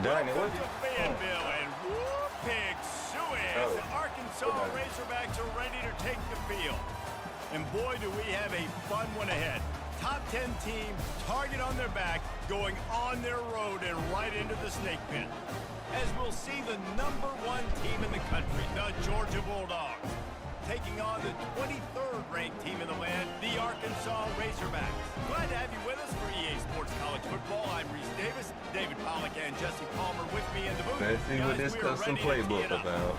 Dang it, Welcome to Fayetteville, and whoop, pig suey. The Arkansas Razorbacks are ready to take the field. And boy, do we have a fun one ahead. Top 10 team, target on their back, going on their road and right into the snake pit. As we'll see the #1 team in the country, the Georgia Bulldogs, taking on the 23rd ranked team in the land, the Arkansas Razorbacks. Glad to have you with us for EA Sports College Football. I'm Reese Davis, David Pollack, and Jesse Palmer with me in the booth. Let's see what this custom playbook about.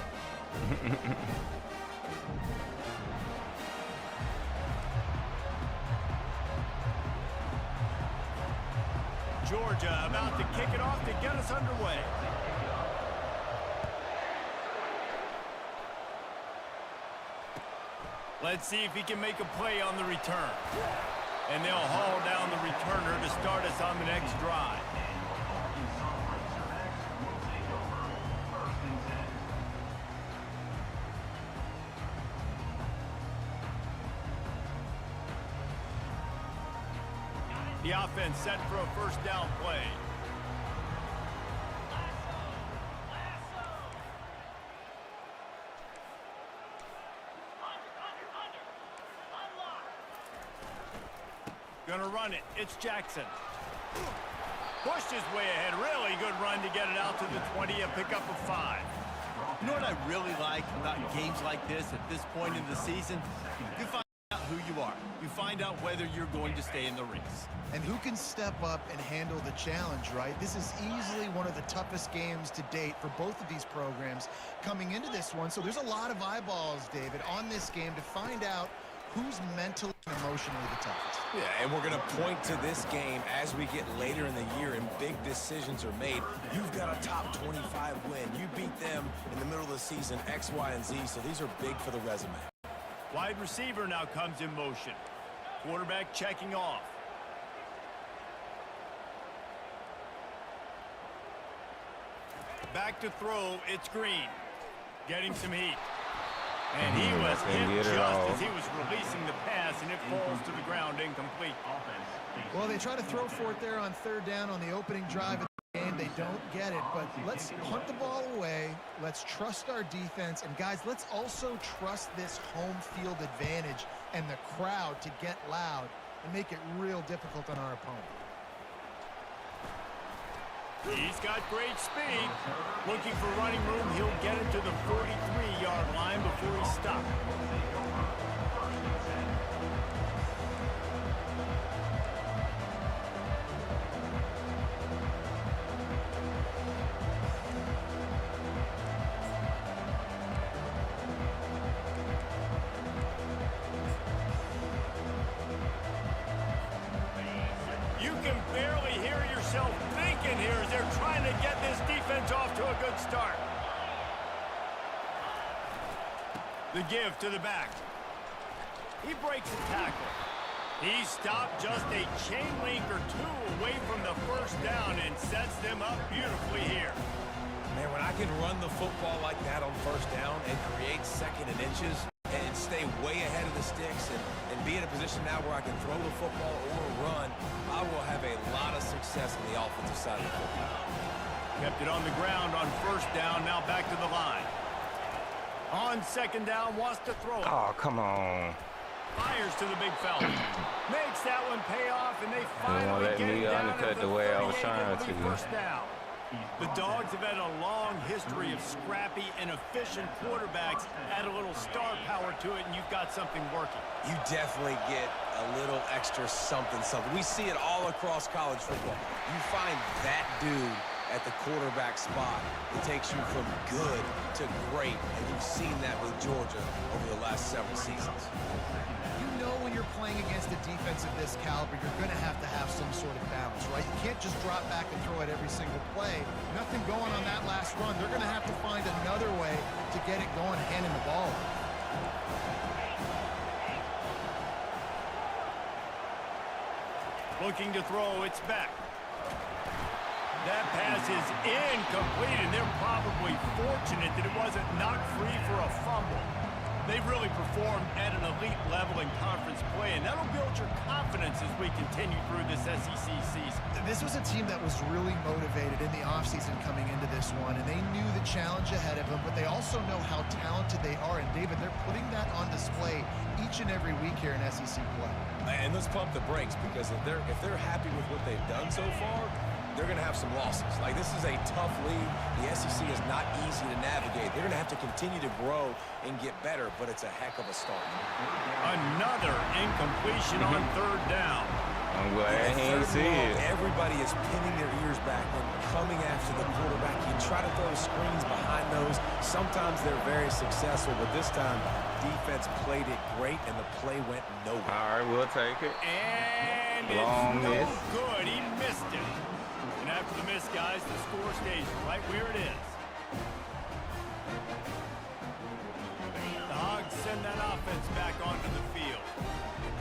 Georgia about to kick it off to get us underway. Let's see if he can make a play on the return. And they'll haul down the returner to start us on the next drive. The offense set for a first down play. Gonna run it. It's Jackson. Pushed his way ahead. Really good run to get it out to the 20, a pickup of 5. You know what I really like about games like this at this point in the season? You find out who you are. You find out whether you're going to stay in the race. And who can step up and handle the challenge, right? This is easily one of the toughest games to date for both of these programs coming into this one. So there's a lot of eyeballs, David, on this game to find out who's mentally and emotionally the toughest. Yeah, and we're going to point to this game as we get later in the year and big decisions are made. You've got a top 25 win. You beat them in the middle of the season, X, Y, and Z, so these are big for the resume. Wide receiver now comes in motion. Quarterback checking off. Back to throw, it's Green. Getting some heat. And he was hit just as he was releasing the pass, and it falls to the ground incomplete. Well, they try to throw for it there on third down on the opening drive of the game. They don't get it, but let's punt the ball away. Let's trust our defense. And, guys, let's also trust this home field advantage and the crowd to get loud and make it real difficult on our opponent. He's got great speed. Looking for running room. He'll get it to the 43-yard line before he's stopped. You can barely hear yourself thinking here as they're trying to get this defense off to a good start. The give to the back. He breaks the tackle. He stopped just a chain link or two away from the first down and sets them up beautifully here. Man, when I can run the football like that on first down and create second and inches and stay way ahead of the sticks and be in a position now where I can throw the football or run, I will have a lot of success on the offensive side of the football. Kept it on the ground on first down, now back to the line. On second down, wants to throw it. Oh, come on. Fires to the big fella. Makes that one pay off, and they won't finally let get me it down undercut at the way I was 38. trying It'll be to. first down. The Dogs have had a long history of scrappy and efficient quarterbacks. Add a little star power to it, and you've got something working. You definitely get a little extra something. We see it all across college football. You find that dude at the quarterback spot. It takes you from good to great, and you've seen that with Georgia over the last several seasons. You know when you're playing against a defense of this caliber, you're going to have some sort of balance, right? You can't just drop back and throw it every single play. Nothing going on that last run. They're going to have to find another way to get it going, handing the ball. Looking to throw, it's back. That pass is incomplete, and they're probably fortunate that it wasn't knocked free for a fumble. They've really performed at an elite level in conference play, and that'll build your confidence as we continue through this SEC season. This was a team that was really motivated in the offseason coming into this one, and they knew the challenge ahead of them, but they also know how talented they are. And, David, they're putting that on display each and every week here in SEC play. And let's pump the brakes, because if they're happy with what they've done so far, they're going to have some losses. Like, this is a tough league. The SEC is not easy to navigate. They're going to have to continue to grow and get better, but it's a heck of a start. Another incompletion on third down. I'm glad he didn't see it. Everybody is pinning their ears back and coming after the quarterback. You try to throw screens behind those. Sometimes they're very successful, but this time defense played it great, and the play went nowhere. All right, we'll take it. And Long it's no miss. good. He missed it. And after the miss, guys, the score stays right where it is. The Hogs send that offense back onto the field.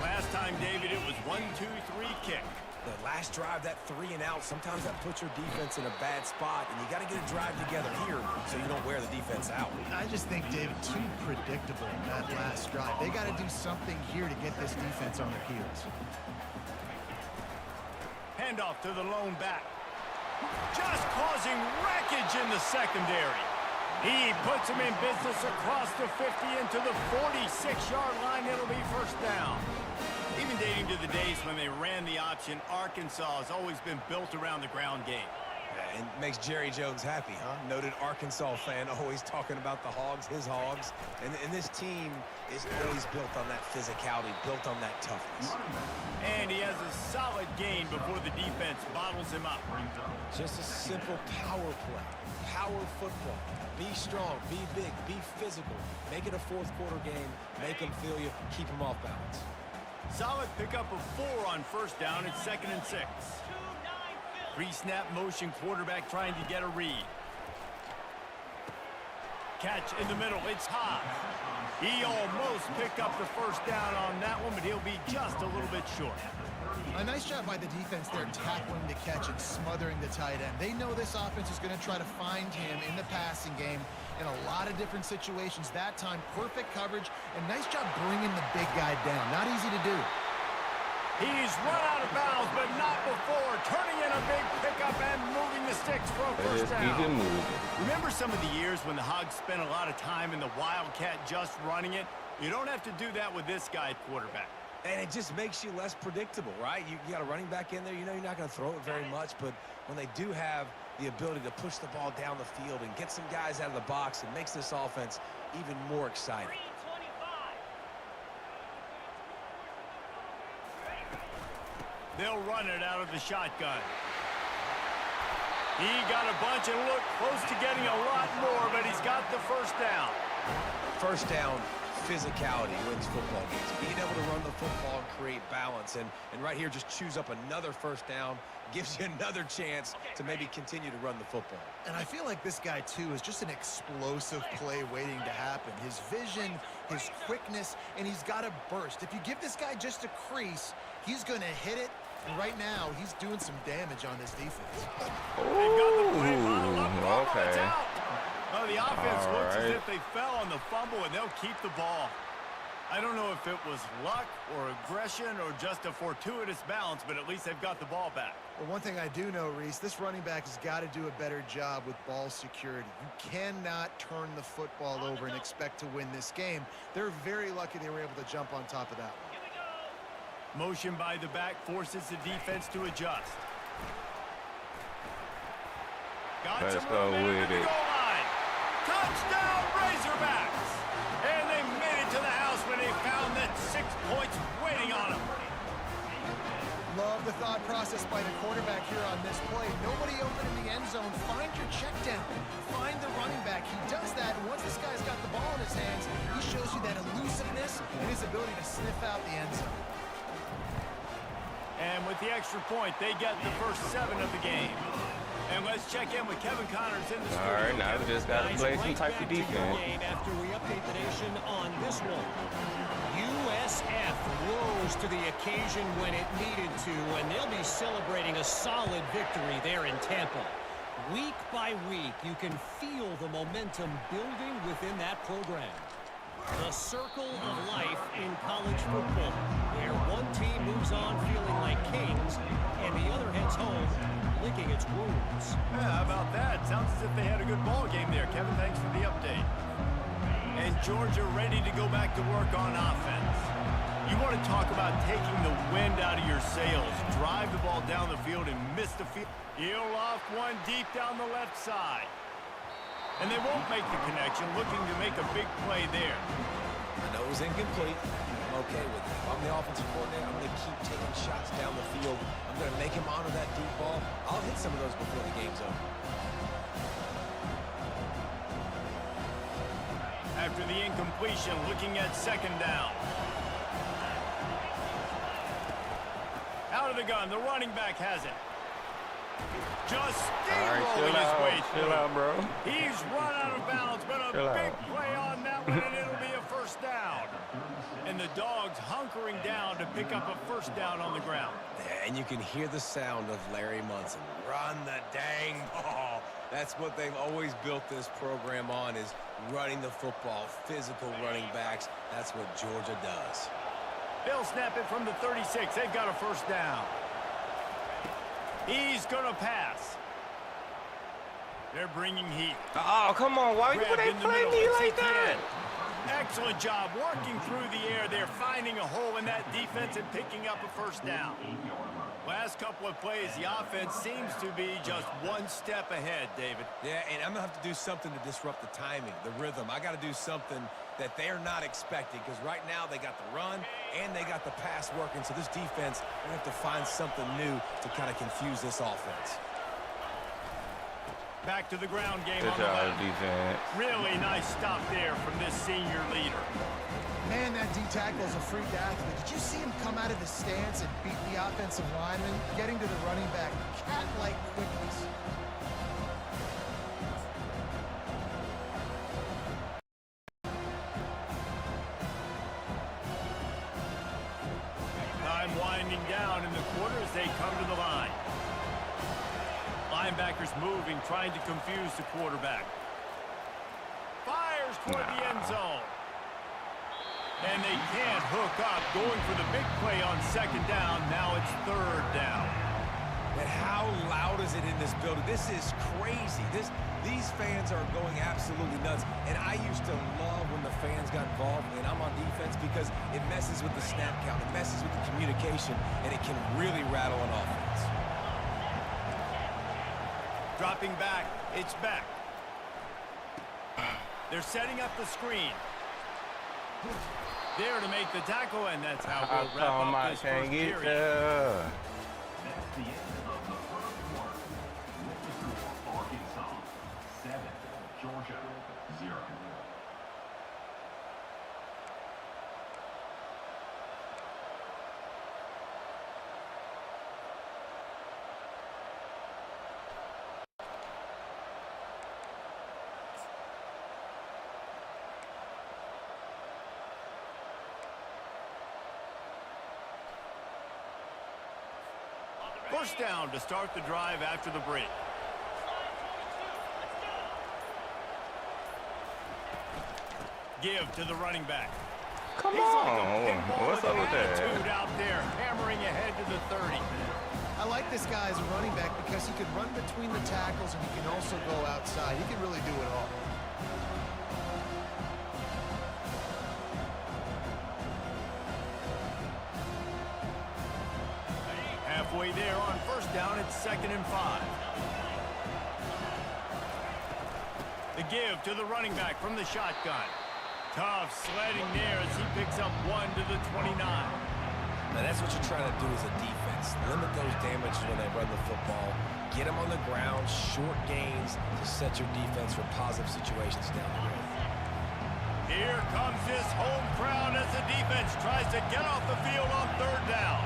Last time, David, it was 1-2-3 kick. The last drive, that 3 and out, sometimes that puts your defense in a bad spot, and you got to get a drive together here so you don't wear the defense out. I just think, David, too predictable that last drive. They got to do something here to get this defense on their heels. Handoff to the lone back. Just causing wreckage in the secondary. He puts him in business across the 50 into the 46-yard line. It'll be first down. Even dating to the days when they ran the option, Arkansas has always been built around the ground game. And makes Jerry Jones happy, huh? Noted Arkansas fan, always talking about the Hogs, his Hogs. And this team is always built on that physicality, built on that toughness. And he has a solid gain before the defense bottles him up. Just a simple power play, power football. Be strong, be big, be physical. Make it a fourth quarter game. Make them feel you, keep them off balance. Solid pickup of 4 on first down. It's 2nd and 6. Pre-snap motion, quarterback trying to get a read. Catch in the middle. It's high. He almost picked up the first down on that one, but he'll be just a little bit short. A nice job by the defense there tackling the catch and smothering the tight end. They know this offense is going to try to find him in the passing game in a lot of different situations. That time, perfect coverage, and nice job bringing the big guy down. Not easy to do. He's run out of bounds, but not before. Turning in a big pickup and moving the sticks for a first down. Keep it moving. Remember some of the years when the Hogs spent a lot of time in the Wildcat just running it? You don't have to do that with this guy at quarterback. And it just makes you less predictable, right? You got a running back in there. You know you're not going to throw it very much, but when they do have the ability to push the ball down the field and get some guys out of the box, it makes this offense even more exciting. They'll run it out of the shotgun. He got a bunch and looked close to getting a lot more, but he's got the first down. First down, physicality wins football games. Being able to run the football and create balance. And right here, just choose up another first down, gives you another chance to maybe continue to run the football. And I feel like this guy, too, is just an explosive play waiting to happen. His vision, his quickness, and he's got a burst. If you give this guy just a crease, he's going to hit it. And right now, he's doing some damage on this defense. They've got the play bottled up. Okay. It's out. Well, the offense All looks as right. if they fell on the fumble, and they'll keep the ball. I don't know if it was luck or aggression or just a fortuitous bounce, but at least they've got the ball back. Well, one thing I do know, Reese, this running back has got to do a better job with ball security. You cannot turn the football over and expect to win this game. They're very lucky they were able to jump on top of that one. Motion by the back forces the defense to adjust. Got Let's some go room with at the it. goal line. Touchdown, Razorbacks! And they made it to the house when they found that 6 points waiting on them. Love the thought process by the quarterback here on this play. Nobody open in the end zone. Find your check down. Find the running back. He does that, and once this guy's got the ball in his hands, he shows you that elusiveness and his ability to sniff out the end zone. And with the extra point, they get the first 7 of the game. And let's check in with Kevin Connors in the studio. All right, now we just got to play some type of defense. After we update the nation on this one, USF rose to the occasion when it needed to, and they'll be celebrating a solid victory there in Tampa. Week by week, you can feel the momentum building within that program. The circle of life in college football, where one team moves on feeling like kings, and the other heads home licking its wounds. Yeah, how about that? Sounds as if they had a good ball game there. Kevin, thanks for the update. And Georgia ready to go back to work on offense. You want to talk about taking the wind out of your sails. Drive the ball down the field and miss the field. He'll off one deep down the left side. And they won't make the connection, looking to make a big play there. I know it was incomplete. I'm okay with it. If I'm the offensive coordinator, I'm going to keep taking shots down the field. I'm going to make him honor that deep ball. I'll hit some of those before the game's over. After the incompletion, looking at second down. Out of the gun, the running back has it. Just steamrolling his way through. Chill out, bro. He's run out of bounds, but a big play on that one, and it'll be a first down. And the Dogs hunkering down to pick up a first down on the ground. And you can hear the sound of Larry Munson. Run the dang ball. That's what they've always built this program on, is running the football, physical running backs. That's what Georgia does. They'll snap it from the 36. They've got a first down. He's going to pass. They're bringing heat. Oh, come on. Why would they play me like that? Excellent job working through the air there, finding a hole in that defense and picking up a first down. Last couple of plays, the offense seems to be just one step ahead, David. Yeah, and I'm going to have to do something to disrupt the timing, the rhythm. I got to do something that they're not expecting, because right now they got the run and they got the pass working. So this defense, they have to find something new to kind of confuse this offense. Back to the ground game Good on the job, left. defense. Really nice stop there from this senior leader. Man, that D-tackle is a freak athlete. Did you see him come out of the stance and beat the offensive lineman, getting to the running back? Cat-like quickness. Time winding down in the quarter as they come to the line. Linebackers moving, trying to confuse the quarterback. Fires toward the end zone. And they can't hook up, going for the big play on second down. Now it's third down. And how loud is it in this building? This is crazy. These fans are going absolutely nuts. And I used to love when the fans got involved, and I'm on defense, because it messes with the snap count. It messes with the communication, and it can really rattle an offense. Dropping back, it's back. They're setting up the screen. There to make the tackle, and that's how we'll wrap up this first period. That's the end of the first quarter. Arkansas 7, Georgia 0. First down to start the drive after the break. Give to the running back. Come He's like a on. pinball What's with up with attitude that? out there, hammering ahead to the 30. I like this guy as a running back because he can run between the tackles and he can also go outside. He can really do it all. Halfway there on first down, it's 2nd and 5. The give to the running back from the shotgun. Tough sledding there as he picks up 1 to the 29. Now, that's what you're trying to do as a defense. Limit those damages when they run the football. Get them on the ground, short gains to set your defense for positive situations down the road. Here comes this home crowd as the defense tries to get off the field on third down.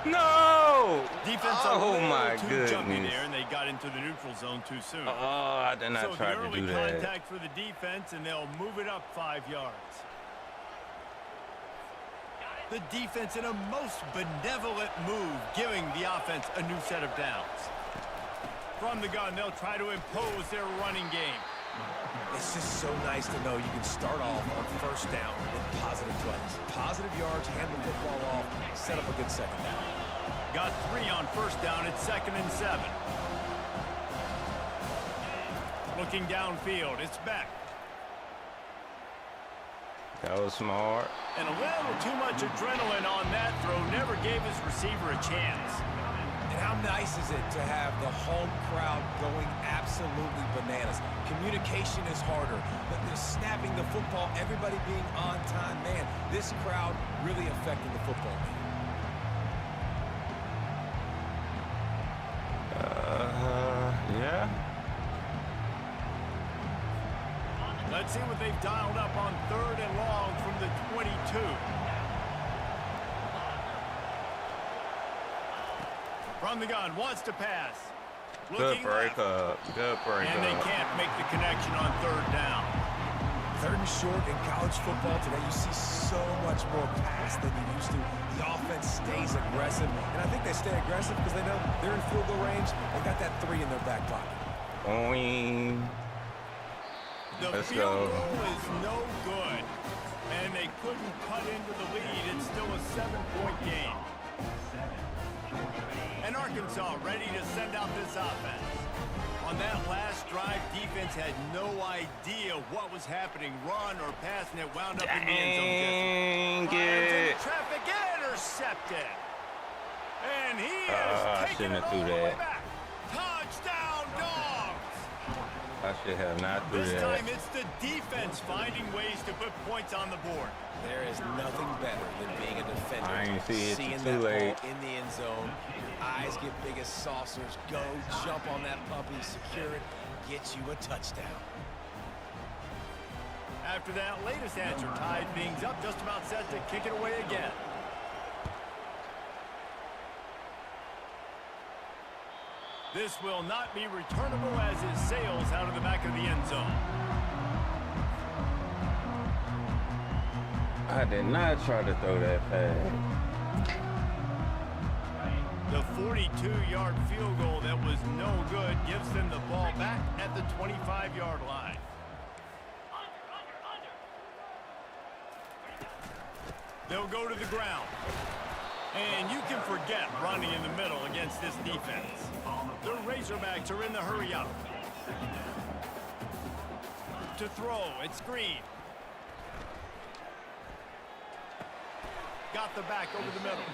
No! Defense Oh, my too jumpy goodness. there, and they got into the neutral zone too soon. Oh, I did not So try the to early do that. contact for the defense, and they'll move it up 5 yards. The defense in a most benevolent move, giving the offense a new set of downs. From the gun, they'll try to impose their running game. It's just so nice to know you can start off on first down with positive plays. Positive yards, hand the football off, set up a good second down. Got 3 on first down. It's 2nd and 7. Looking downfield, it's Beck. That was smart. And a little too much adrenaline on that throw. Never gave his receiver a chance. And how nice is it to have the home crowd going absolutely bananas? Communication is harder, but they're snapping the football, everybody being on time. Man, this crowd really affecting the football game. Yeah. Let's see what they've dialed up on 3rd and long from the 22. From the gun, wants to pass. Good break up. Good break up. And they can't make the connection on 3rd down. 3rd and short in college football today, you see so much more pass than you used to. The offense stays aggressive, and I think they stay aggressive because they know they're in field goal range. They've got that 3 in their back pocket. Boing. The Let's field go. goal is no good, and they couldn't cut into the lead. It's still a 7-point game. And Arkansas ready to send out this offense. On that last drive, defense had no idea what was happening. Run or pass, and it wound up in the end zone. Dang it. Traffic intercepted. And he I is taking shouldn't it have all threw the way that. back. Touchdown, Dogs! I should have not threw This that. time it's the defense finding ways to put points on the board. There is nothing better than being a defender. I ain't see it seeing too that late. ball in the end zone. Your eyes get big as saucers. Go, jump on that puppy, secure it, get you a touchdown. After that latest answer tied things up, just about set to kick it away again. This will not be returnable as it sails out of the back of the end zone. I did not try to throw that pass. The 42-yard field goal that was no good gives them the ball back at the 25-yard line. They'll go to the ground. And you can forget running in the middle against this defense. The Razorbacks are in the hurry up. To throw, it's Green. Got the back over the middle.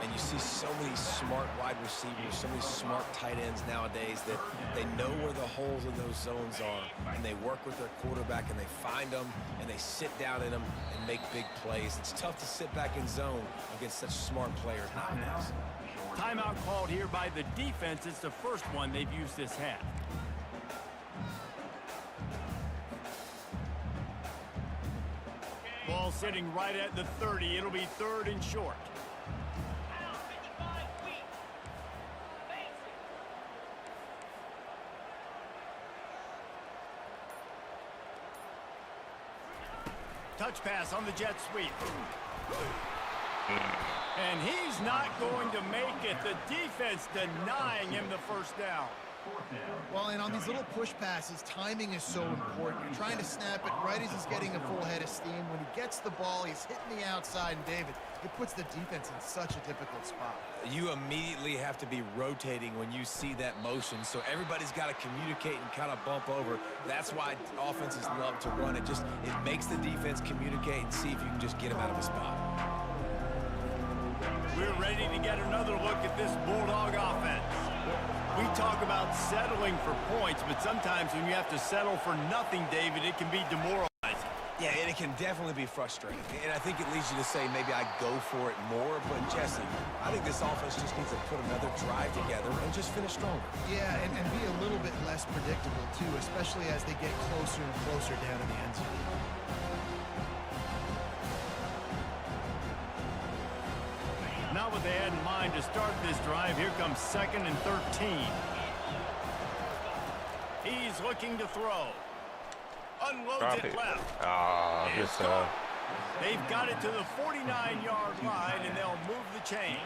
And you see so many smart wide receivers, so many smart tight ends nowadays that they know where the holes in those zones are, and they work with their quarterback, and they find them, and they sit down in them and make big plays. It's tough to sit back in zone against such smart players nowadays. Timeout called here by the defense. It's the first one they've used this half. Ball sitting right at the 30. It'll be 3rd and short. Touch pass on the jet sweep. And he's not going to make it. The defense denying him the first down. Well, and on these little push passes, timing is so important. You're trying to snap it right as he's getting a full head of steam. When he gets the ball, he's hitting the outside, and David, it puts the defense in such a difficult spot. You immediately have to be rotating when you see that motion, so everybody's got to communicate and kind of bump over. That's why offenses love to run it. It makes the defense communicate and see if you can just get him out of his spot. We're ready to get another look at this Bulldog offense. We talk about settling for points, but sometimes when you have to settle for nothing, David, it can be demoralizing. Yeah, and it can definitely be frustrating. And I think it leads you to say maybe I go for it more. But, Jesse, I think this offense just needs to put another drive together and just finish stronger. Yeah, and be a little bit less predictable, too, especially as they get closer and closer down in the end zone. Not what they had in mind to start this drive. Here comes 2nd and 13. He's looking to throw. Unloads Drop it it. left. Ah, It's good stuff. They've got it to the 49-yard line, and they'll move the chains.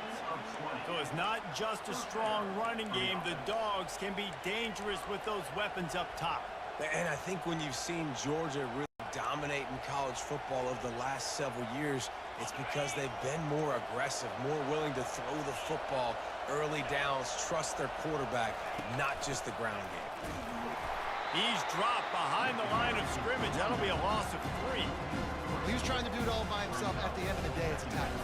So it's not just a strong running game. The Dogs can be dangerous with those weapons up top. And I think when you've seen Georgia really dominate in college football over the last several years, it's because they've been more aggressive, more willing to throw the football early downs, trust their quarterback, not just the ground game. He's dropped behind the line of scrimmage. That'll be a loss of 3. He was trying to do it all by himself. At the end of the day, it's a tackle.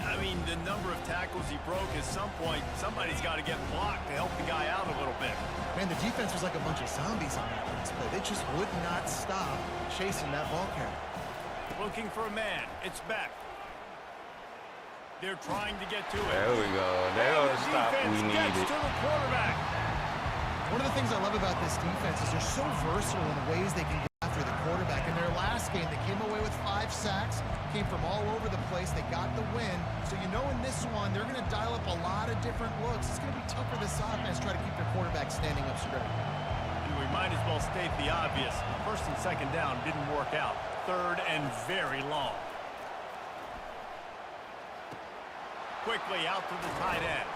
I mean, the number of tackles he broke, at some point, somebody's got to get blocked to help the guy out a little bit. Man, the defense was like a bunch of zombies on that last play. They just would not stop chasing that ball carrier. Looking for a man. It's Beck. They're trying to get to it. There we go. They're the stop we gets needed. to the quarterback. One of the things I love about this defense is they're so versatile in the ways they can get after the quarterback. In their last game, they came away with 5 sacks, came from all over the place. They got the win. So you know in this one, they're going to dial up a lot of different looks. It's going to be tough for this offense to try to keep their quarterback standing up straight. We might as well state the obvious. First and second down didn't work out. Third and very long. Quickly out to the tight end.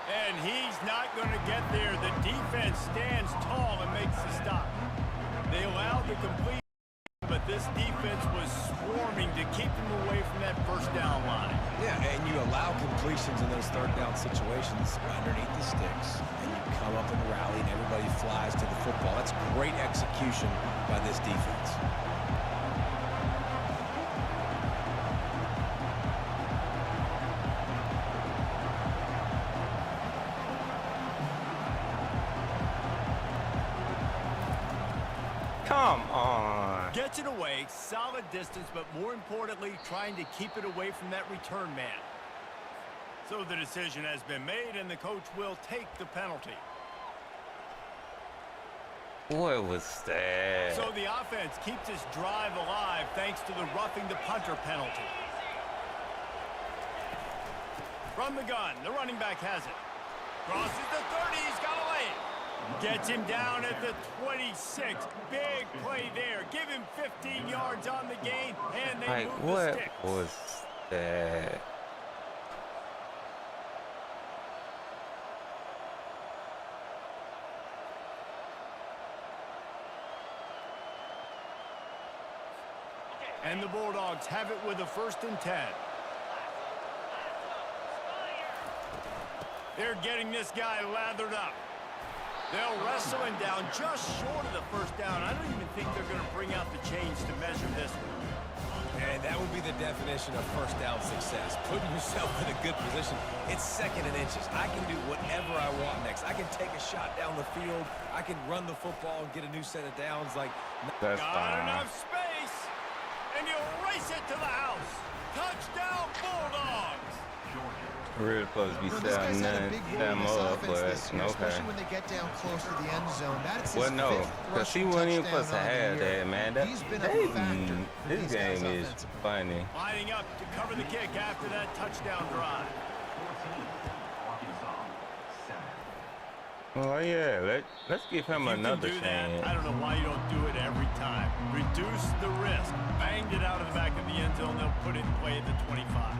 And he's not going to get there. The defense stands tall and makes the stop. They allowed the completion, but this defense was swarming to keep them away from that first down line. Yeah, and you allow completions in those third down situations underneath the sticks, and you come up and rally, and everybody flies to the football. That's great execution by this defense. Come on. Gets it away, solid distance, but more importantly, trying to keep it away from that return man. So the decision has been made, and the coach will take the penalty. What was that? So the offense keeps its drive alive thanks to the roughing the punter penalty. From the gun, the running back has it. Crosses the 30, he's got to lay it. Gets him down at the 26. Big play there. Give him 15 yards on the gain, and they move the sticks. What was that? And the Bulldogs have it with a 1st and 10. They're getting this guy lathered up. They'll wrestle him down just short of the first down. I don't even think they're going to bring out the chains to measure this one. And that would be the definition of first down success. Putting yourself in a good position. It's 2nd and inches. I can do whatever I want next. I can take a shot down the field. I can run the football and get a new set of downs. That's got fine. enough space, and you race it to the house. Touchdown, Bulldogs. Really supposed to be These guys had a big role in them this up, offense but this year, okay. especially when they get down close to the end zone. That's his Well, no, 5th because he rushing wasn't even touchdown supposed to on the have year. that, man. He's been a factor for This these guys game is offensively. funny. Lining up to cover the kick after that touchdown drive. 14, Arkansas, 7. Oh yeah, let's give him You can another do that. chance. I don't know why you don't do it every time. Reduce the risk. Banged it out of the back of the end zone. They'll put it in play at the 25.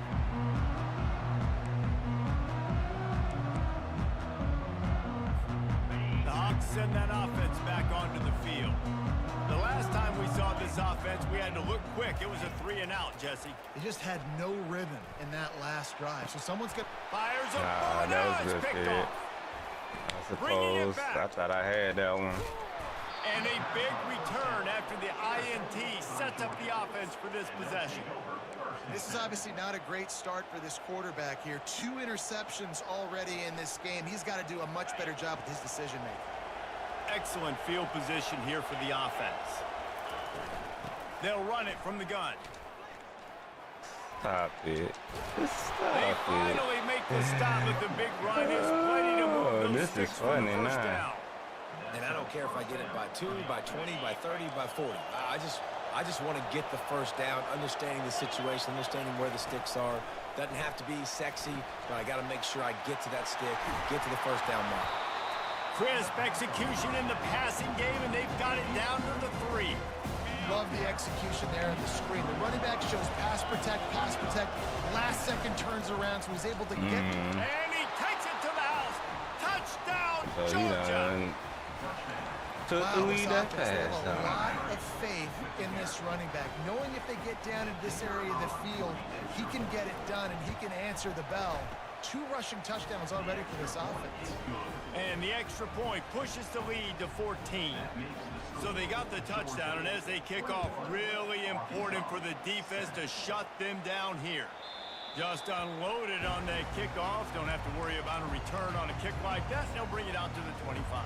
The Hawks send that offense back onto the field. The last time we saw this offense, we had to look quick. It was a 3-and-out, Jesse. They just had no rhythm in that last drive. So someone's got Fires a Nah, bullet. that was Now it's good picked shit. off. I Bringing it suppose. back. I thought I had that one. And a big return after the INT sets up the offense for this possession. This is obviously not a great start for this quarterback here. 2 interceptions already in this game. He's got to do a much better job with his decision-making. Excellent field position here for the offense. They'll run it from the gun. Stop it. They Stop it. finally make the stop with the big run. It's plenty to move those this is sticks for the funny first now. down. And I don't care if I get it by 2, by 20, by 30, by 40. I just want to get the first down, understanding the situation, understanding where the sticks are. Doesn't have to be sexy, but I got to make sure I get to that stick, get to the first down mark. Crisp execution in the passing game, and they've got it down to the 3. Love the execution there on the screen. The running back shows pass protect. Last second turns around, so he's able to get. And he takes it to the house. Touchdown, So he Georgia. done took the Wow, this lead that offense, they have fast. a lot of faith in this running back, knowing if they get down in this area of the field, he can get it done and he can answer the bell. 2 rushing touchdowns already for this offense. And the extra point pushes the lead to 14. So they got the touchdown, and as they kick off, really important for the defense to shut them down here. Just unloaded on that kickoff. Don't have to worry about a return on a kick like that. They'll bring it out to the 25.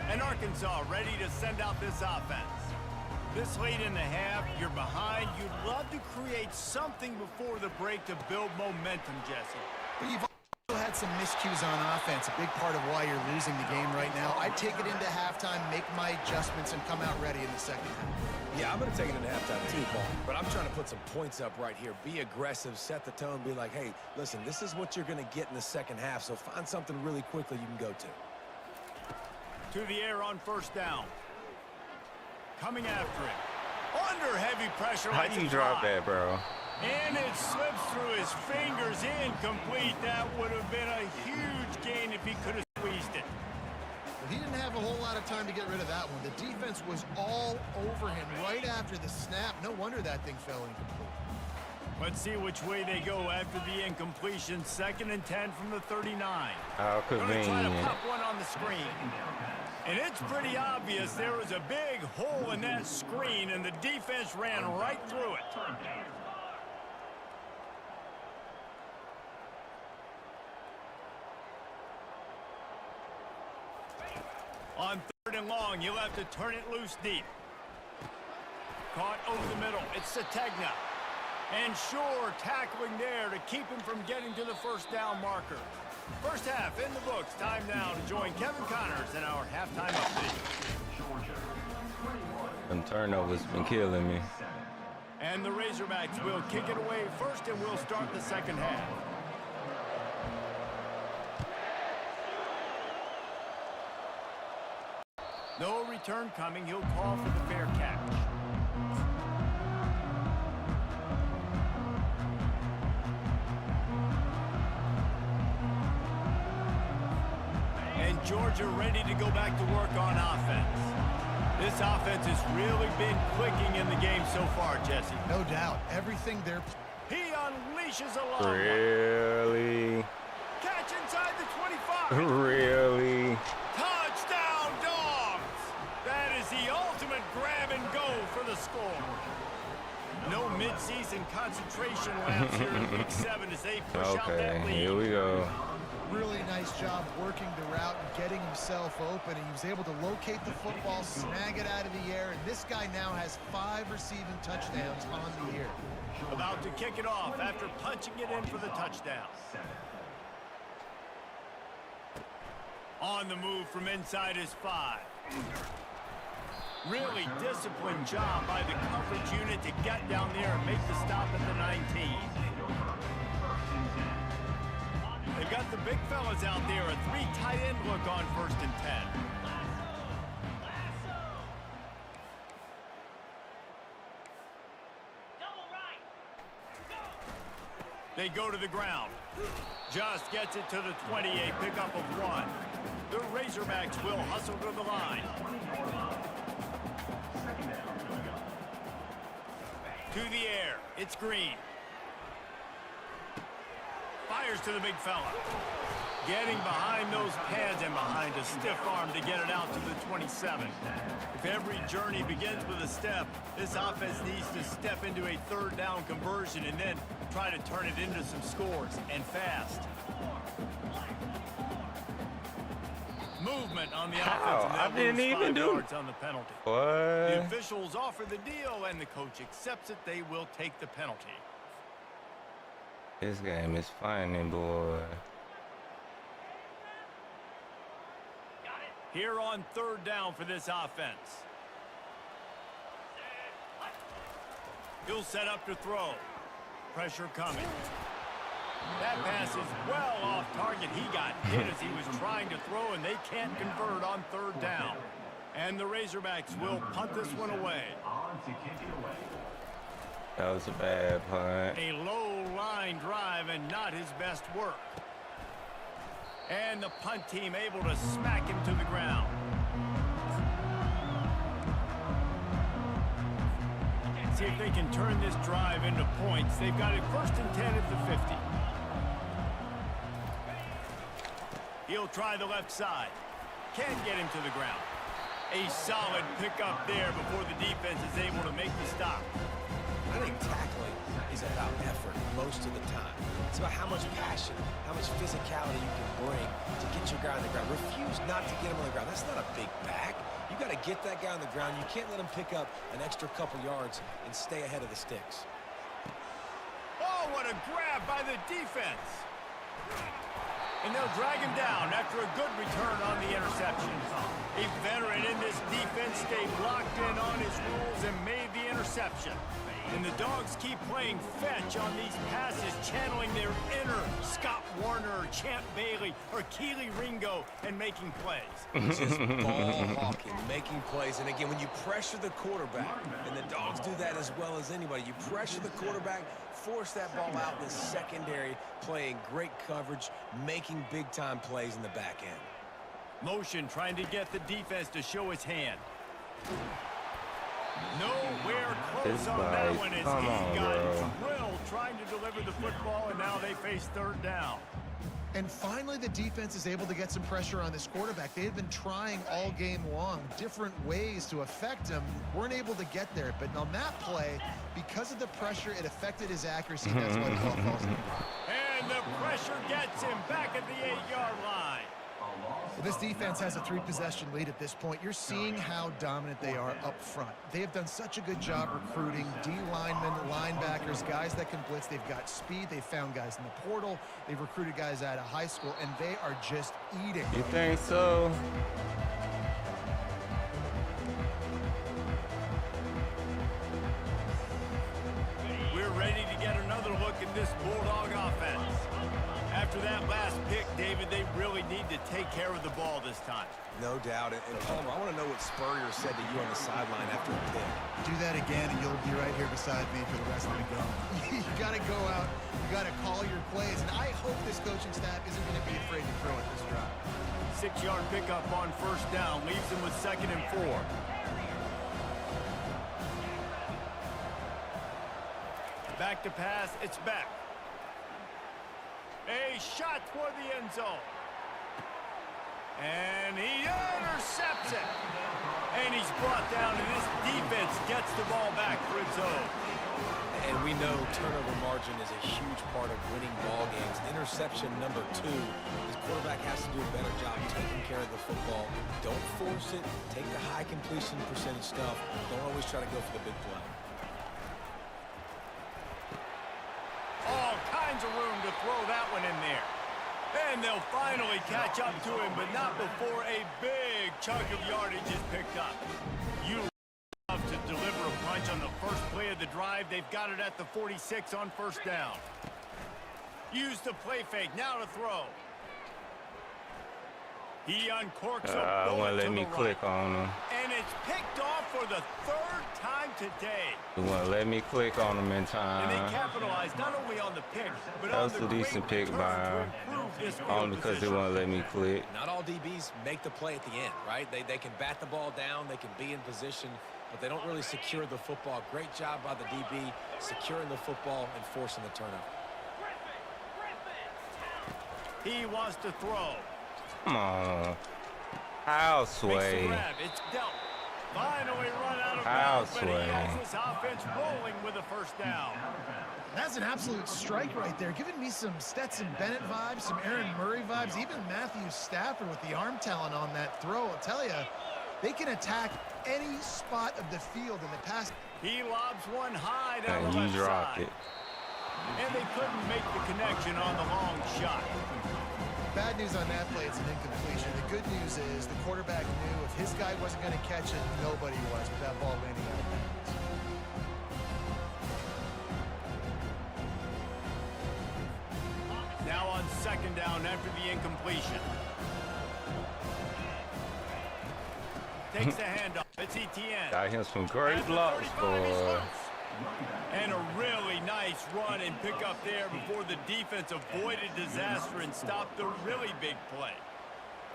And Arkansas ready to send out this offense. This late in the half, you're behind. You'd love to create something before the break to build momentum, Jesse. But you've also had some miscues on offense, a big part of why you're losing the game right now. I'd take it into halftime, make my adjustments, and come out ready in the second half. Yeah, I'm going to take it into halftime too, Paul. But I'm trying to put some points up right here. Be aggressive, set the tone, be like, hey, listen, this is what you're going to get in the second half, so find something really quickly you can go to. To the air on first down. Coming after him. Under heavy pressure. How do you drop that, bro? And it slips through his fingers, incomplete. That would have been a huge gain if he could have squeezed it. But he didn't have a whole lot of time to get rid of that one. The defense was all over him right after the snap. No wonder that thing fell incomplete. Let's see which way they go after the incompletion. 2nd and 10 from the 39. How Gonna try to convenient. pop one on the screen. And it's pretty obvious there was a big hole in that screen, and the defense ran right through it. On 3rd and long, you'll have to turn it loose deep. Caught over the middle. It's Sategna. And Shore tackling there to keep him from getting to the first down marker. First half in the books. Time now to join Kevin Connors in our halftime update. Them turnovers been killing me. And the Razorbacks will kick it away first, and we'll start the second half. No return coming. He'll call for the fair catch. And Georgia ready to go back to work on offense. This offense has really been clicking in the game so far, Jesse. No doubt. Everything they're... He unleashes a long one. Really? Catch inside the 25. Really? Touchdown, Dogs! That is the ultimate grab and go for the score. No midseason concentration laps here in Week 7 as they push out that Okay, lead. here we go. Really nice job working the route and getting himself open. He was able to locate the football, snag it out of the air, and this guy now has 5 receiving touchdowns on the year. About to kick it off after punching it in for the touchdown. On the move from inside his 5. Really disciplined job by the coverage unit to get down there and make the stop at the 19. They've got the big fellas out there, a 3 tight end look on 1st and 10. They go to the ground. Just gets it to the 28, pickup of 1. The Razorbacks will hustle to the line. To the air, it's Green. Fires to the big fella. Getting behind those pads and behind a stiff arm to get it out to the 27. If every journey begins with a step, this offense needs to step into a 3rd down conversion and then try to turn it into some scores, and fast. Movement on the offense, and that I didn't moves even 5 do- yards on the penalty. The What? officials offer the deal, and the coach accepts it. They will take the penalty. This game is funny, boy. Here on 3rd down for this offense. He'll set up to throw. Pressure coming. That pass is well off target. He got hit as he was trying to throw, and they can't convert on third down. And the Razorbacks will punt this one away. On to kick it away. That was a bad punt. A low line drive and not his best work. And the punt team able to smack him to the ground. See if they can turn this drive into points. They've got it 1st and 10 at the 50. He'll try the left side. Can't get him to the ground. A solid pickup there before the defense is able to make the stop. I think tackling is about effort most of the time. It's about how much passion, how much physicality you can bring to get your guy on the ground. Refuse not to get him on the ground. That's not a big back. You got to get that guy on the ground. You can't let him pick up an extra couple yards and stay ahead of the sticks. Oh, what a grab by the defense. And they'll drag him down after a good return on the interception. A veteran in this defense stayed locked in on his rules and made the interception. And the Dogs keep playing fetch on these passes, channeling their inner Scott Warner or Champ Bailey or Keely Ringo and making plays. Just ball hawking, making plays. And again, when you pressure the quarterback, and the Dogs do that as well as anybody, you pressure the quarterback, force that ball out in the secondary, playing great coverage, making big-time plays in the back end. Motion trying to get the defense to show his hand. Nowhere close on that one as he got drilled trying to deliver the football, and now they face third down. And finally, the defense is able to get some pressure on this quarterback. They had been trying all game long different ways to affect him. Weren't able to get there. But on that play, because of the pressure, it affected his accuracy. That's why the ball falls in. And the pressure gets him back at the 8-yard line. Well, this defense has a 3-possession lead at this point. You're seeing how dominant they are up front. They have done such a good job recruiting D linemen, linebackers, guys that can blitz. They've got speed. They've found guys in the portal. They've recruited guys out of high school, and they are just eating. You think so? We're ready to get another look at this Bulldog offense. After that last pick, David, they really need to take care of the ball this time. No doubt. And Palmer, I want to know what Spurrier said to you on the sideline after the pick. Do that again, and you'll be right here beside me for the rest of the game. You got to go out. You got to call your plays. And I hope this coaching staff isn't going to be afraid to throw at this drive. 6-yard pickup on first down. Leaves them with 2nd and 4. Back to pass. It's back. A shot toward the end zone. And he intercepts it. And he's brought down, and this defense gets the ball back for its own. And we know turnover margin is a huge part of winning ball games. Interception number 2. This quarterback has to do a better job taking care of the football. Don't force it. Take the high completion percentage stuff. Don't always try to go for the big play. All kinds of room to throw that one in there. And they'll finally catch up to him, but not before a big chunk of yardage is picked up. You love to deliver a punch on the first play of the drive. They've got it at the 46 on first down. Use the play fake. Now to throw. He uncorks a bullet won't let to me the click right. on him. And it's picked off for the 3rd time today. They won't let me click on him in And they time. capitalized not only on the pick, but That on was the a decent great pick return by to him. improve this field Only because they position. won't let me click. Not all DBs make the play at the end, right? They can bat the ball down, they can be in position, but they don't really secure the football. Great job by the DB securing the football and forcing the turnover. He wants to throw. Come on. House Makes the way. grab. It's dealt. Finally run out of House bounds, but he way. has this offense rolling with a first down. That's an absolute strike right there, giving me some Stetson Bennett vibes, some Aaron Murray vibes, even Matthew Stafford with the arm talent on that throw. I'll tell you, they can attack any spot of the field in the pass. He lobs one high down And the you left dropped side. it. And they couldn't make the connection on the long shot. Bad news on that play, it's an incompletion. The good news is the quarterback knew if his guy wasn't going to catch it, nobody was with that ball landing out of bounds. on second down after the incompletion. Takes the handoff. It's Etienne. Got him some great blocks, boy. And a really nice run and pick up there before the defense avoided disaster and stopped the really big play.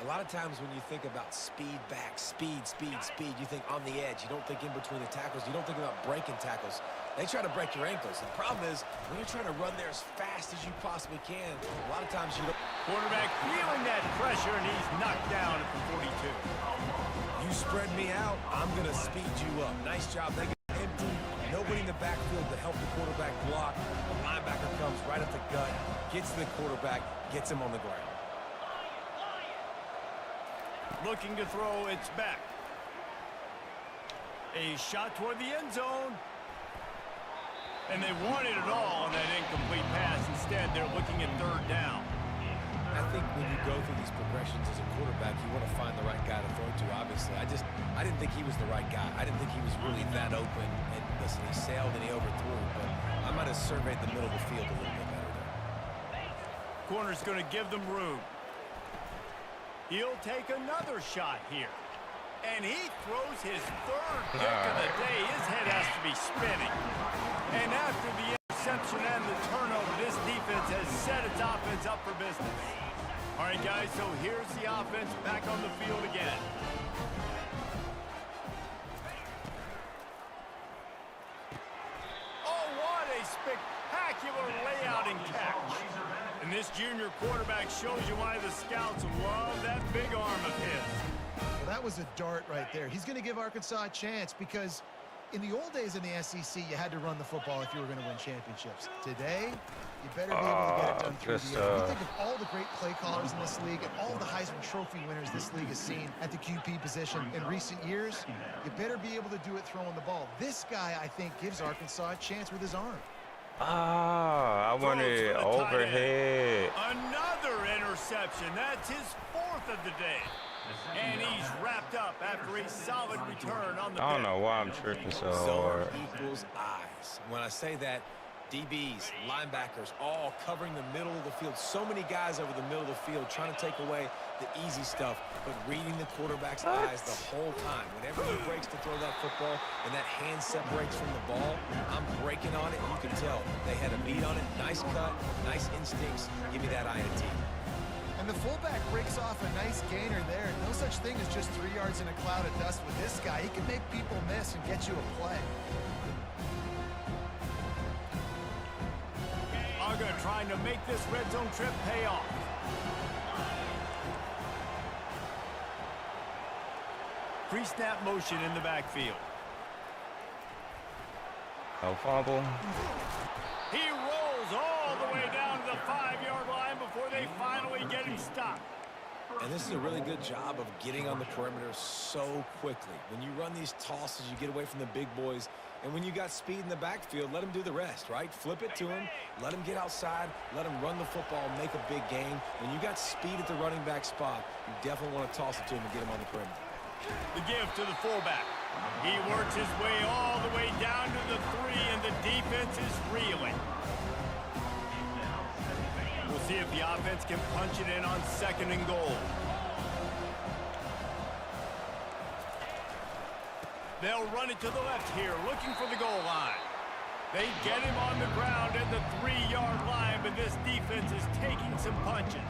A lot of times when you think about speed back, speed, you think on the edge. You don't think in between the tackles. You don't think about breaking tackles. They try to break your ankles. The problem is when you're trying to run there as fast as you possibly can, a lot of times you don't. Quarterback feeling that pressure, and he's knocked down at the 42. You spread me out, I'm going to speed you up. Nice job. They get empty. Nobody in the backfield to help the quarterback block. The linebacker comes right at the gut, gets to the quarterback, gets him on the ground. Looking to throw, it's back. A shot toward the end zone. And they wanted it all on that incomplete pass. Instead, they're looking at third down. I think when you go through these progressions as a quarterback, you want to find the right guy to throw to, obviously. I didn't think he was the right guy. I didn't think he was really that open. And listen, he sailed and he overthrew, but I might have surveyed the middle of the field a little bit better there. Corner's going to give them room. He'll take another shot here. And he throws his third pick of the day. His head has to be spinning. And after the interception and the turnover, this defense has set its offense up for business. All right, guys, so here's the offense back on the field again. Oh, what a spectacular layout and catch. And this junior quarterback shows you why the scouts love that big arm of his. Well, that was a dart right there. He's going to give Arkansas a chance because in the old days in the SEC, you had to run the football if you were going to win championships. Today, you better be able to get it done through the air. You think of all the great play callers in this league and all the Heisman Trophy winners this league has seen at the QP position in recent years, you better be able to do it throwing the ball. This guy, I think, gives Arkansas a chance with his arm. I wanted overhead. Another interception. That's his fourth of the day. And he's wrapped up after a solid return on the I don't know why I'm tripping so Zone hard. equals eyes. When I say that, DBs, linebackers, all covering the middle of the field. So many guys over the middle of the field trying to take away the easy stuff, but reading the quarterback's eyes the whole time. Whenever he breaks to throw that football and that hand separates from the ball, I'm breaking on it. You can tell they had a beat on it. Nice cut, nice instincts. Give me that INT. And the fullback breaks off a nice gainer there. No such thing as just 3 yards in a cloud of dust with this guy. He can make people miss and get you a play. Uga trying to make this red zone trip pay off. Pre-snap motion in the backfield. No fumble. He rolls all the way down to the 5-yard line before they finally get him stopped. And this is a really good job of getting on the perimeter so quickly. When you run these tosses, you get away from the big boys. And when you got speed in the backfield, let him do the rest, right? Flip it to him, let him get outside, let him run the football, make a big gain. When you got speed at the running back spot, you definitely want to toss it to him and get him on the perimeter. The give to the fullback. He works his way all the way down to the 3, and the defense is reeling. We'll see if the offense can punch it in on 2nd and goal. They'll run it to the left here, looking for the goal line. They get him on the ground at the 3-yard line, but this defense is taking some punches.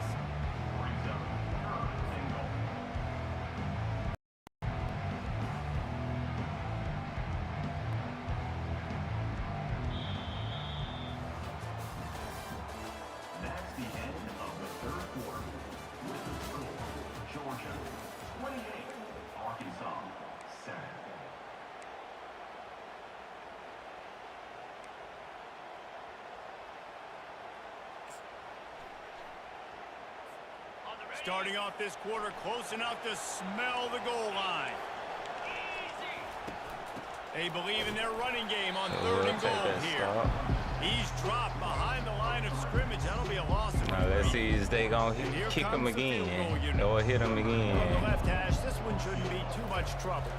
That's the end of the third quarter. With the score, Georgia 28, Arkansas 7. Starting off this quarter close enough to smell the goal line. They believe in their running game on 3rd and goal here. He's dropped behind the line of scrimmage. That'll be a loss. Now let's see if they gonna kick him again or hit him again. On the left hash, this one shouldn't be too much trouble.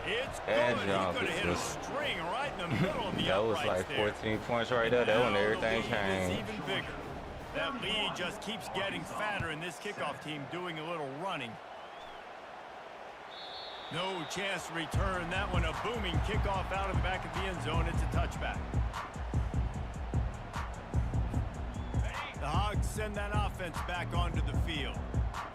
It's good. He's going to hit a string right in the middle of the That was uprights like 14 points right there. That one, everything changed. Even bigger. That lead just keeps getting fatter, and this kickoff team doing a little running. No chance to return that one. A booming kickoff out of the back of the end zone. It's a touchback. The Hogs send that offense back onto the field.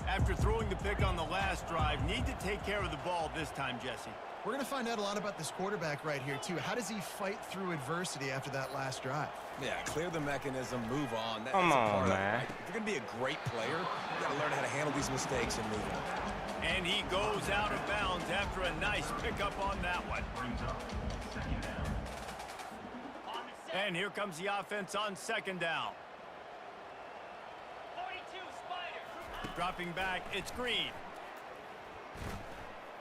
After throwing the pick on the last drive, need to take care of the ball this time, Jesse. We're going to find out a lot about this quarterback right here, too. How does he fight through adversity after that last drive? Yeah, clear the mechanism, move on. Come on, man. If you're going to be a great player, you got to learn how to handle these mistakes and move on. And he goes out of bounds after a nice pickup on that one. Brings up second down. And here comes the offense on second down. 42 Spider. Dropping back, it's Green.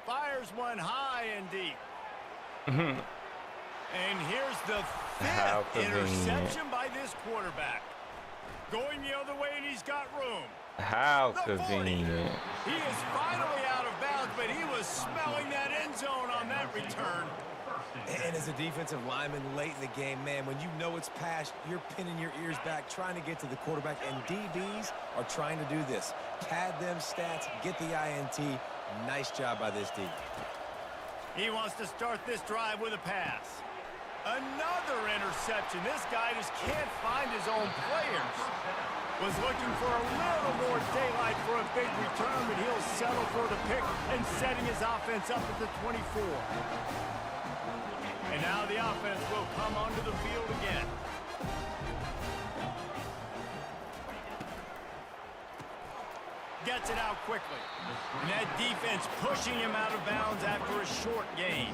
Fires one high and deep. And here's the How fifth convenient. interception by this quarterback. Going the other way, and he's got room. How The 40. convenient. He is finally out of bounds, but he was smelling that end zone on that return. And as a defensive lineman late in the game, man, when you know it's past, you're pinning your ears back, trying to get to the quarterback, and DBs are trying to do this. Pad them stats, get the INT. Nice job by this D. He wants to start this drive with a pass. Another interception. This guy just can't find his own players. Was looking for a little more daylight for a big return, but he'll settle for the pick and setting his offense up at the 24. And now the offense will come onto the field again. Gets it out quickly. And that defense pushing him out of bounds after a short gain.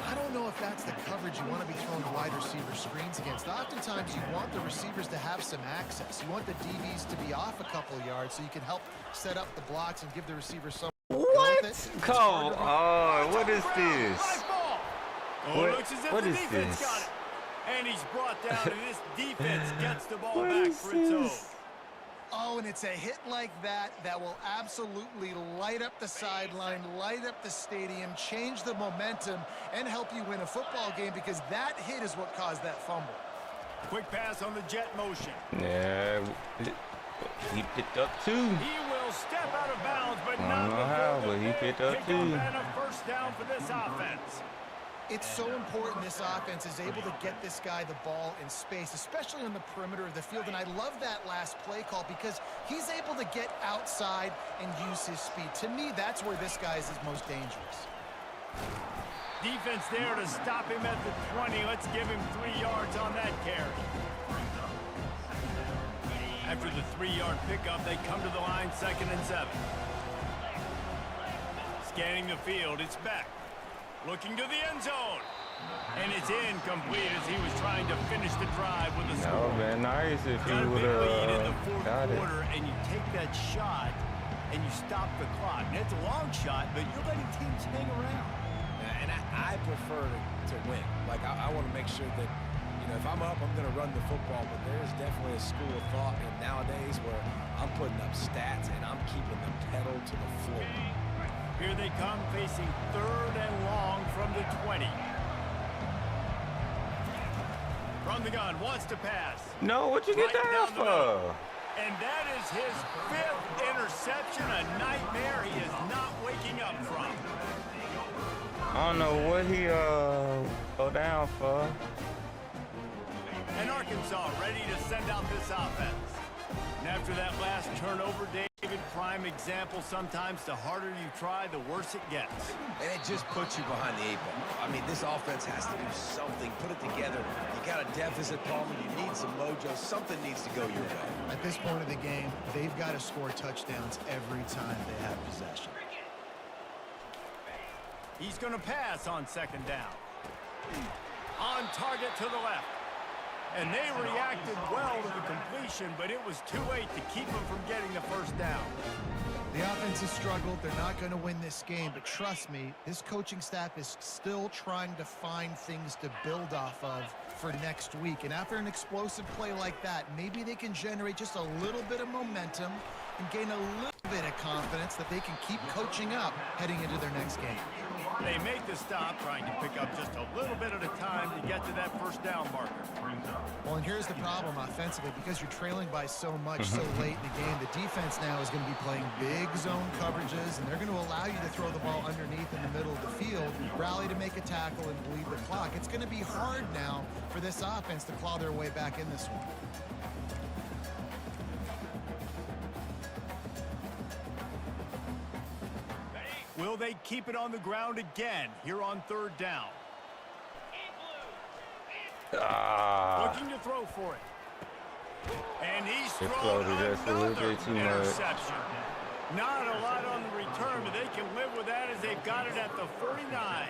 I don't know if that's the coverage you want to be throwing wide receiver screens against. Oftentimes, you want the receivers to have some access. You want the DBs to be off a couple yards so you can help set up the blocks and give the receiver some. What? Come on. What is this? Right ball. Oh, What- it looks as if what the is defense this? got it. And he's brought down, and this defense gets the ball What back is for its own. this? Oh, and it's a hit like that that will absolutely light up the sideline, light up the stadium, change the momentum, and help you win a football game because that hit is what caused that fumble. Quick pass on the jet motion. Yeah, he picked up two. He will step out of bounds, but I not don't know before how, the but he big picked up pickup two. and a first down for this offense. It's so important this offense is able to get this guy the ball in space, especially on the perimeter of the field. And I love that last play call because he's able to get outside and use his speed. To me, that's where this guy is his most dangerous. Defense there to stop him at the 20. Let's give him 3 yards on that carry. After the 3-yard pickup, they come to the line, 2nd and 7. Scanning the field, it's back. Looking to the end zone. And it's incomplete as he was trying to finish the drive with a That score. would have been nice if he Got a would big lead in the have fourth got it. quarter, and you take that shot, and you stop the clock. And it's a long shot, but you're letting teams hang around. And I prefer to win. Like, I want to make sure that, you know, if I'm up, I'm going to run the football. But there is definitely a school of thought in nowadays where I'm putting up stats and I'm keeping the pedal to the floor. Here they come, facing 3rd and long from the 20. From the gun, wants to pass. No, what you get Right down down the middle. for? And that is his 5th interception, a nightmare he is not waking up from. I don't know what he go down for. And Arkansas ready to send out this offense. And after that last turnover, David, prime example, sometimes the harder you try, the worse it gets. And it just puts you behind the 8 ball. I mean, this offense has to do something. Put it together. You got a deficit, Palmer. You need some mojo. Something needs to go your way. At this point of the game, they've got to score touchdowns every time they have possession. He's going to pass on 2nd down. On target to the left. And they reacted well to the completion, but it was too late to keep them from getting the first down. The offense has struggled. They're not going to win this game, but trust me, this coaching staff is still trying to find things to build off of for next week. And after an explosive play like that, maybe they can generate just a little bit of momentum and gain a little bit of confidence that they can keep coaching up heading into their next game. They make the stop, trying to pick up just a little bit at a time to get to that first down marker. Well, and here's the problem offensively. Because you're trailing by so much so late in the game, the defense now is going to be playing big zone coverages, and they're going to allow you to throw the ball underneath in the middle of the field, rally to make a tackle, and bleed the clock. It's going to be hard now for this offense to claw their way back in this one. Will they keep it on the ground again here on third down? Looking to throw for it. And he's thrown another interception. Not a lot on the return, but they can live with that as they've got it at the 49.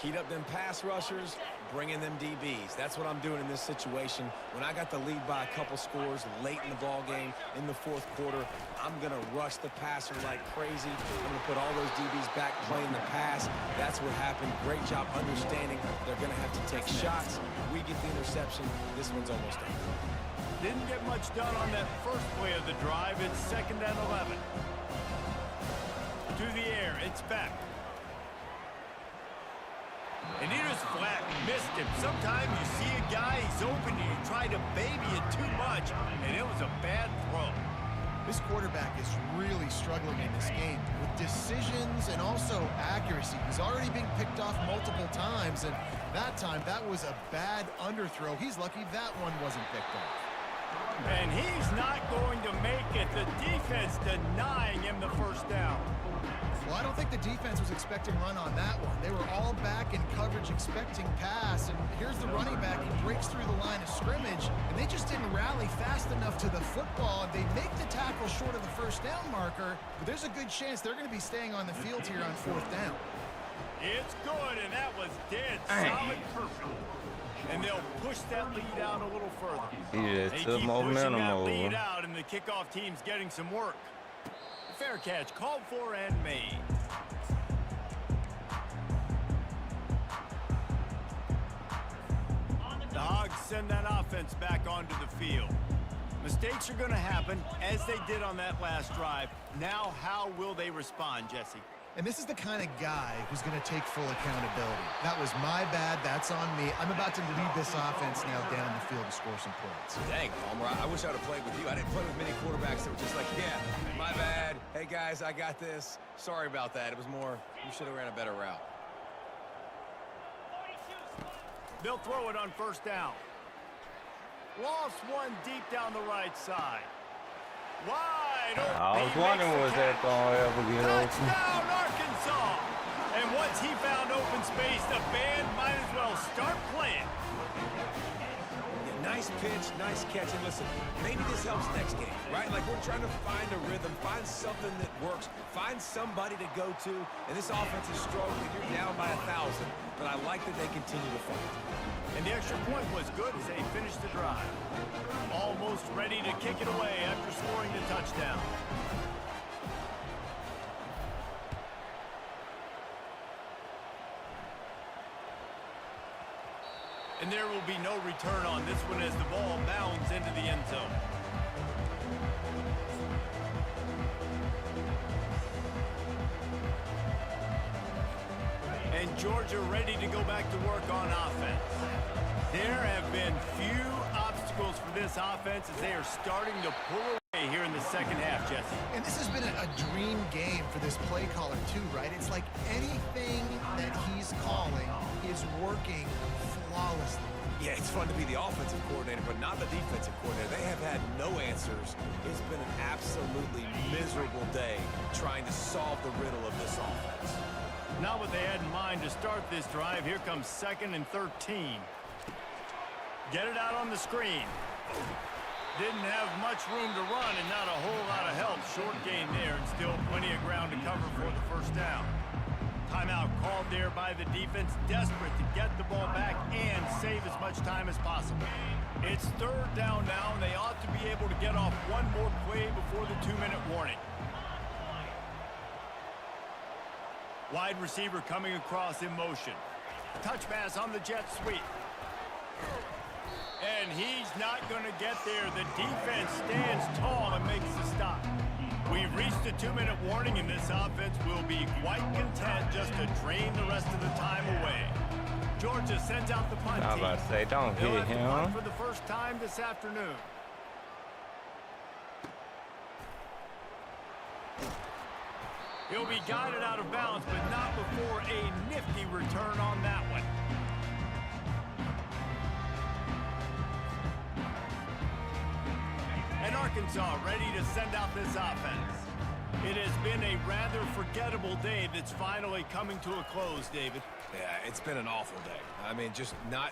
Heat up them pass rushers, bring in them DBs. That's what I'm doing in this situation. When I got the lead by a couple scores late in the ball game in the fourth quarter, I'm going to rush the passer like crazy. I'm going to put all those DBs back playing the pass. That's what happened. Great job understanding they're going to have to take shots. We get the interception. This one's almost done. Didn't get much done on that first play of the drive. It's 2nd and 11. To the air, it's back. And he just flat missed him. Sometimes you see a guy, he's open, and you try to baby it too much, and it was a bad throw. This quarterback is really struggling in this game with decisions and also accuracy. He's already been picked off multiple times, and that time, that was a bad underthrow. He's lucky that one wasn't picked off. And he's not going to make it. The defense denying him the first down. Well, I don't think the defense was expecting run on that one. They were all back in coverage expecting pass, and here's the running back. He breaks through the line of scrimmage, and they just didn't rally fast enough to the football. They make the tackle short of the first down marker, but there's a good chance they're going to be staying on the field here on 4th down. It's good, and that was dead solid purple. And they'll push that lead out a little further. He just took momentum over. Lead out, and the kickoff team's getting some work. Fair catch called for and made. The Hogs send that offense back onto the field. Mistakes are going to happen, as they did on that last drive. Now, how will they respond, Jesse? And this is the kind of guy who's going to take full accountability. That was my bad. That's on me. I'm about to lead this offense now down the field to score some points. Dang, Palmer, I wish I would have played with you. I didn't play with many quarterbacks that were just like, yeah, my bad. Hey, guys, I got this. Sorry about that. It was more, you should have ran a better route. They'll throw it on first down. Lost one deep down the right side. Wide open. I was wondering, was that going to ever get open? Touchdown, Arkansas! And once he found open space, the band might as well start playing. Yeah, nice pitch, nice catch. And listen, maybe this helps next game, right? Like we're trying to find a rhythm, find something that works, find somebody to go to. And this offense is strong, and you're down by 1,000. But I like that they continue to fight. And the extra point was good as they finished the drive. Almost ready to kick it away after scoring the touchdown. And there will be no return on this one as the ball bounds into the end zone. And Georgia ready to go back to work on offense. There have been few obstacles for this offense as they are starting to pull away here in the second half, Jesse. And this has been a dream game for this play caller too, right? It's like anything that he's calling is working flawlessly. Yeah, it's fun to be the offensive coordinator, but not the defensive coordinator. They have had no answers. It's been an absolutely miserable day trying to solve the riddle of this offense. Not what they had in mind to start this drive. Here comes 2nd and 13. Get it out on the screen. Didn't have much room to run and not a whole lot of help. Short gain there and still plenty of ground to cover for the first down. Timeout called there by the defense, desperate to get the ball back and save as much time as possible. It's 3rd down now, and they ought to be able to get off one more play before the 2-minute warning. Wide receiver coming across in motion. Touch pass on the jet sweep. And he's not going to get there. The defense stands tall and makes the stop. We've reached the 2-minute warning, and this offense will be quite content just to drain the rest of the time away. Georgia sends out the punt team. I was about to say, don't They'll hit have to punt him. for the first time this afternoon. He'll be guided out of bounds, but not before a nifty return on that one. And Arkansas ready to send out this offense. It has been a rather forgettable day that's finally coming to a close, David. Yeah, it's been an awful day. I mean, just not.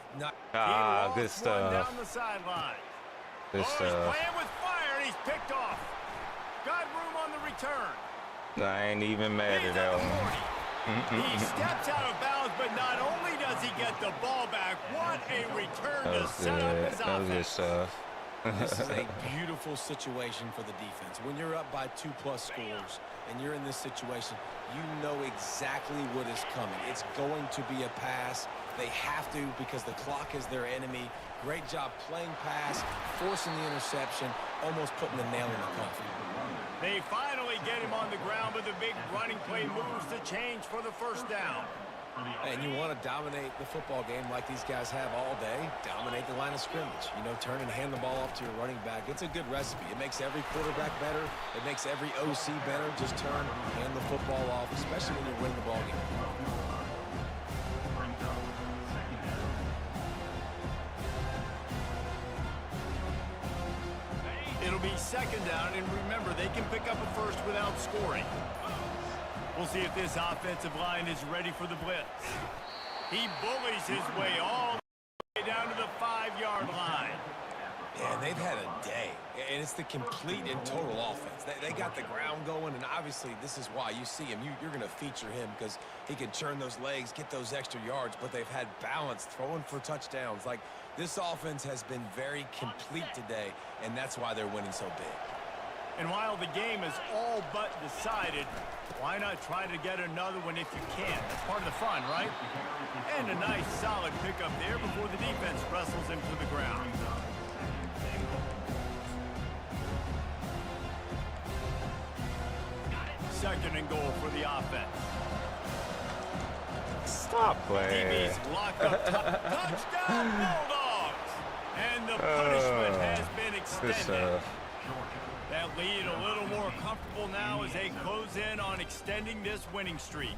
Ah, good He lost one stuff. down the sideline. Good He's stuff. playing with fire, and he's picked off. Got room on the return. I ain't even mad He's at that at the one. 40. He steps out of bounds, but not only does he get the ball back, what a return That to was set up good. his That was good offense. stuff. This is a beautiful situation for the defense. When you're up by 2+ scores and you're in this situation, you know exactly what is coming. It's going to be a pass. They have to because the clock is their enemy. Great job playing pass, forcing the interception, almost putting the nail in the coffin. They finally get him on the ground, but the big running play moves to change for the first down. And you want to dominate the football game like these guys have all day. Dominate the line of scrimmage. You know, turn and hand the ball off to your running back. It's a good recipe. It makes every quarterback better. It makes every OC better. Just turn, hand the football off, especially when you're winning the ball game. It'll be second down, and remember, they can pick up a first without scoring. We'll see if this offensive line is ready for the blitz. He bullies his way all the way down to the 5-yard line. Yeah, and they've had a day, and it's the complete and total offense. They got the ground going, and obviously this is why you see him. You're going to feature him because he can churn those legs, get those extra yards, but they've had balance, throwing for touchdowns. Like, this offense has been very complete today, and that's why they're winning so big. And while the game is all but decided, why not try to get another one if you can? That's part of the fun, right? And a nice solid pickup there before the defense wrestles him to the ground. Second and goal for the offense. Stop playing. DB's locked up top. Touchdown, Bulldogs! And the punishment has been Good extended. stuff. That lead a little more comfortable now as they close in on extending this winning streak.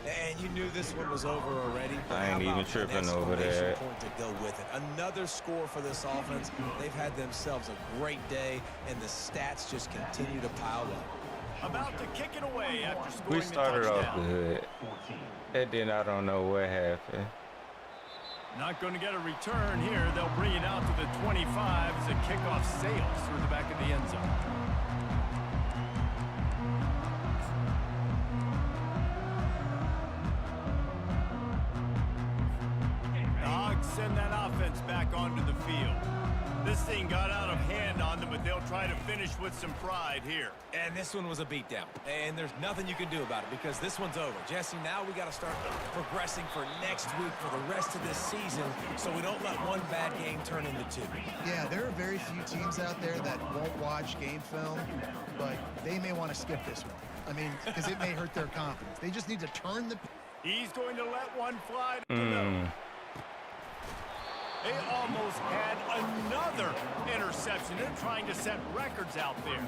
And you knew this one was over already. But I ain't how even about an tripping over exclamation that. point to go with it. Another score for this offense. They've had themselves a great day, and the stats just continue to pile up. About to kick it away after scoring We the started touchdown. off good. And then I don't know what happened. Not going to get a return here. They'll bring it out to the 25 as a kickoff sails through the back of the end zone. The Hogs send that offense back onto the field. This thing got out of hand on them, but they'll try to finish with some pride here. And this one was a beatdown. And there's nothing you can do about it because this one's over. Jesse, now we got to start progressing for next week for the rest of this season so we don't let one bad game turn into two. Yeah, there are very few teams out there that won't watch game film, but they may want to skip this one. I mean, because it may hurt their confidence. They just need to turn the... He's going to let one fly to no. They almost had another interception. They're trying to set records out there.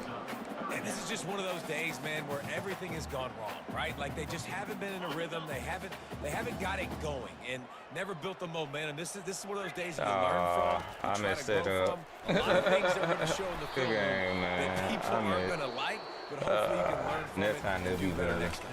And this is just one of those days, man, where everything has gone wrong, right? Like they just haven't been in a rhythm. They haven't got it going and never built the momentum. This is one of those days that you learn from. I You try messed to it grow up. from. A lot of things that we're going to show in the Good film game, that man. people I aren't missed. going to like, but hopefully you can learn from Next it time and they'll do be better better. next time.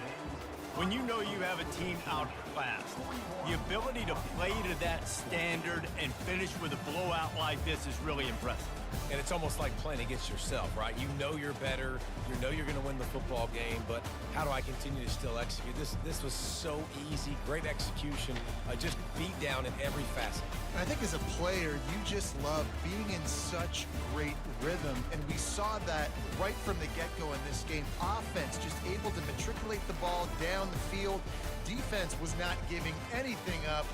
When you know you have a team outclassed, the ability to play to that standard and finish with a blowout like this is really impressive. And it's almost like playing against yourself, right? You know you're better. You know you're going to win the football game, but how do I continue to still execute? This was so easy. Great execution. Just beat down in every facet. And I think as a player, you just love being in such great rhythm, and we saw that right from the get-go in this game. Offense just able to matriculate the ball down the field. Defense was not giving anything up.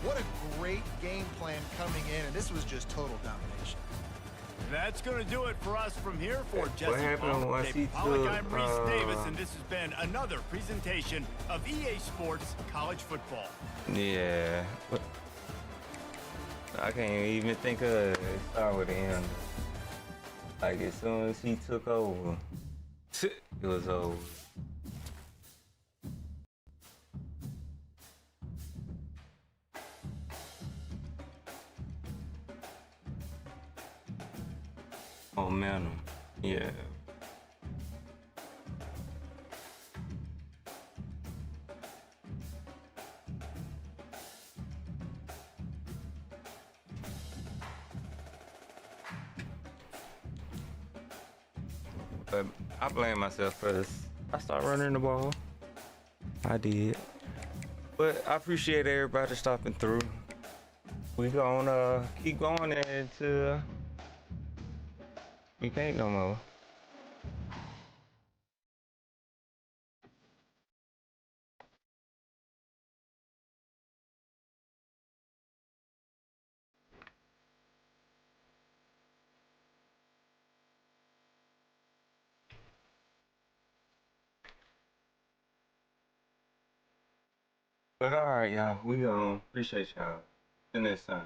What a great game plan coming in, and this was just total domination. That's going to do it for us from here for Jesse happened once he Pollock, I'm took, Reese Davis, and this has been another presentation of EA Sports College Football. Yeah. I can't even think of it. It started with him. Like, as soon as he took over, it was over. Momentum. Yeah. But I blame myself because I started running the ball. I did. But I appreciate everybody stopping through. We gonna keep going until we can't no more. But alright, y'all. We appreciate y'all. Till next time.